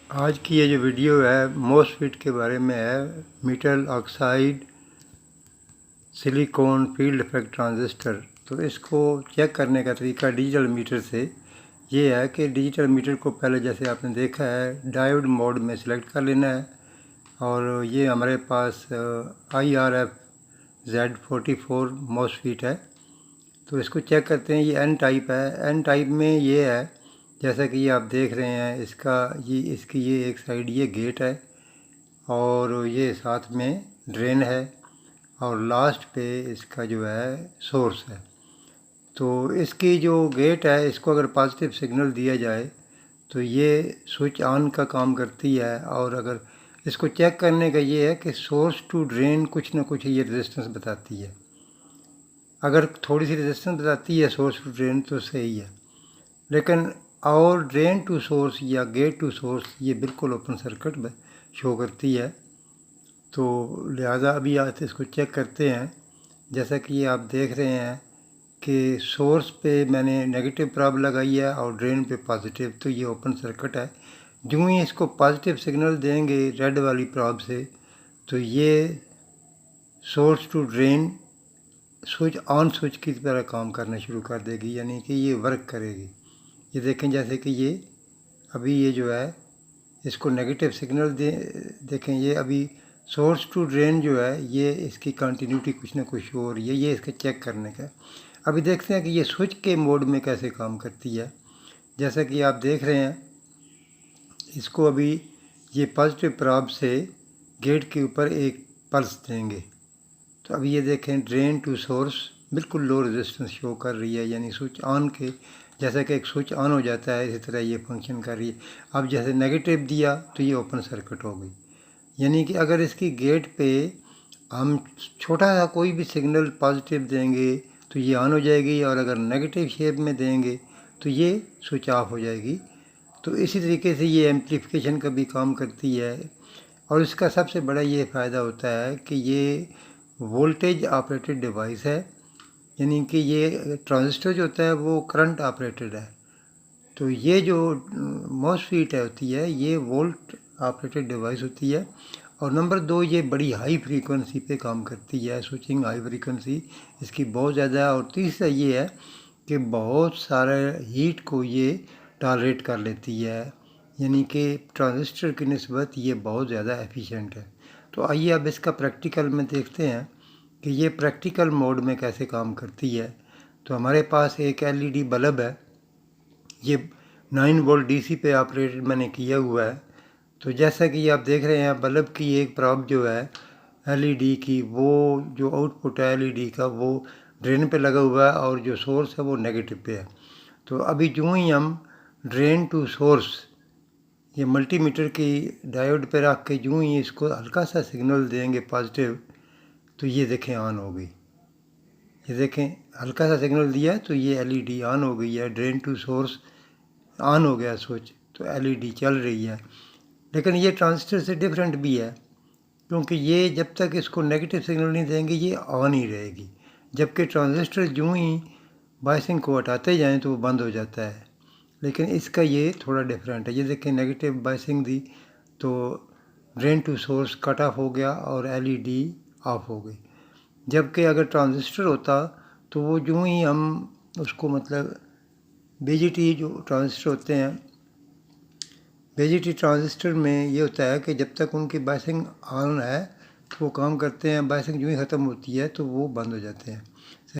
آج کی یہ جو ویڈیو ہے موسفیٹ کے بارے میں ہے، metal oxide silicon field effect transistor. تو اس کو چیک کرنے کا طریقہ ڈیجیٹل میٹر سے یہ ہے کہ ڈیجیٹل میٹر کو پہلے جیسے آپ نے دیکھا ہے ڈائیوڈ موڈ میں سلیکٹ کر لینا ہے، اور یہ ہمارے پاس IRF-Z44 موسفیٹ ہے۔ تو اس کو چیک کرتے ہیں، یہ این ٹائپ ہے۔ این ٹائپ میں یہ ہے جیسا کہ یہ آپ دیکھ رہے ہیں، اس کی یہ ایک سائیڈ یہ گیٹ ہے، اور یہ ساتھ میں ڈرین ہے، اور لاسٹ پہ اس کا جو ہے سورس ہے۔ تو اس کی جو گیٹ ہے اس کو اگر پازیٹیو سگنل دیا جائے تو یہ سوئچ آن کا کام کرتی ہے، اور اگر اس کو چیک کرنے کا یہ ہے کہ سورس ٹو ڈرین کچھ نہ کچھ یہ ریزسٹنس بتاتی ہے۔ اگر تھوڑی سی ریزسٹنس بتاتی ہے سورس ٹو ڈرین تو صحیح ہے، لیکن اور ڈرین ٹو سورس یا گیٹ ٹو سورس یہ بالکل اوپن سرکٹ شو کرتی ہے۔ تو لہٰذا ابھی آتے اس کو چیک کرتے ہیں۔ جیسا کہ یہ آپ دیکھ رہے ہیں کہ سورس پہ میں نے نگیٹو پراب لگائی ہے اور ڈرین پہ پازیٹیو، تو یہ اوپن سرکٹ ہے۔ جو ہی اس کو پازیٹیو سگنل دیں گے ریڈ والی پراب سے تو یہ سورس ٹو ڈرین سوئچ کی طرح کام کرنا شروع کر دے گی، یعنی کہ یہ ورک کرے گی۔ یہ دیکھیں جیسے کہ یہ ابھی یہ جو ہے اس کو نگیٹو سگنل دیکھیں، یہ ابھی سورس ٹو ڈرین جو ہے یہ اس کی کنٹینیوٹی کچھ نہ کچھ ہو رہی ہے، یہ اس کا چیک کرنے کا۔ ابھی دیکھتے ہیں کہ یہ سوئچ کے موڈ میں کیسے کام کرتی ہے۔ جیسا کہ آپ دیکھ رہے ہیں اس کو ابھی یہ پازیٹیو پراب سے گیٹ کے اوپر ایک پلس دیں گے، تو ابھی یہ دیکھیں ڈرین ٹو سورس بالکل لو ریزسٹنس شو کر رہی ہے، یعنی سوئچ آن کے جیسا کہ ایک سوئچ آن ہو جاتا ہے اسی طرح یہ فنکشن کر رہی ہے۔ اب جیسے نگیٹو دیا تو یہ اوپن سرکٹ ہو گئی، یعنی کہ اگر اس کی گیٹ پہ ہم چھوٹا سا کوئی بھی سگنل پازیٹیو دیں گے تو یہ آن ہو جائے گی، اور اگر نگیٹو شیپ میں دیں گے تو یہ سوئچ آف ہو جائے گی۔ تو اسی طریقے سے یہ ایمپلیفیکیشن کا بھی کام کرتی ہے، اور اس کا سب سے بڑا یہ فائدہ ہوتا ہے کہ یہ وولٹیج آپریٹڈ ڈیوائس ہے، یعنی کہ یہ ٹرانزسٹر جو ہوتا ہے وہ کرنٹ آپریٹڈ ہے۔ تو یہ جو موسفیٹ ہوتی ہے یہ وولٹ آپریٹڈ ڈیوائس ہوتی ہے، اور نمبر 2 یہ بڑی ہائی فریکوینسی پہ کام کرتی ہے، سوئچنگ ہائی فریکوینسی اس کی بہت زیادہ ہے، اور تیسرا یہ ہے کہ بہت سارے ہیٹ کو یہ ٹالریٹ کر لیتی ہے، یعنی کہ ٹرانزسٹر کی نسبت یہ بہت زیادہ ایفیشینٹ ہے۔ تو آئیے اب اس کا پریکٹیکل میں دیکھتے ہیں کہ یہ پریکٹیکل موڈ میں کیسے کام کرتی ہے۔ تو ہمارے پاس ایک LED بلب ہے، یہ 9 وولٹ DC پہ آپریٹ میں نے کیا ہوا ہے۔ تو جیسا کہ یہ آپ دیکھ رہے ہیں بلب کی ایک پراب جو ہے LED کی، وہ جو آؤٹ پٹ ہے LED کا وہ ڈرین پہ لگا ہوا ہے، اور جو سورس ہے وہ نگیٹو پہ ہے۔ تو ابھی جو ہی ہم ڈرین ٹو سورس یہ ملٹی میٹر کی ڈائیوڈ پہ رکھ کے جو ہی اس کو ہلکا سا سگنل دیں گے پازیٹیو تو یہ دیکھیں آن ہو گئی۔ یہ دیکھیں ہلکا سا سگنل دیا تو یہ LED آن ہو گئی ہے، ڈرین ٹو سورس آن ہو گیا سوئچ، تو LED چل رہی ہے۔ لیکن یہ ٹرانزسٹر سے ڈفرینٹ بھی ہے، کیونکہ یہ جب تک اس کو نگیٹو سگنل نہیں دیں گے یہ آن ہی رہے گی، جبکہ ٹرانزسٹر جو ہی بائسنگ کو ہٹاتے جائیں تو وہ بند ہو جاتا ہے۔ لیکن اس کا یہ تھوڑا ڈفرینٹ ہے، یہ دیکھیں نگیٹو بائسنگ دی تو drain to source cut off ہو گیا اور LED آف ہو گئی، جبکہ اگر ٹرانزسٹر ہوتا تو وہ جو ہی ہم اس کو مطلب BJT جو ٹرانزسٹر ہوتے ہیں، BJT ٹرانزسٹر میں یہ ہوتا ہے کہ جب تک ان کی بائسنگ آن ہے تو وہ کام کرتے ہیں، بائسنگ جو ہی ختم ہوتی ہے تو وہ بند ہو جاتے ہیں۔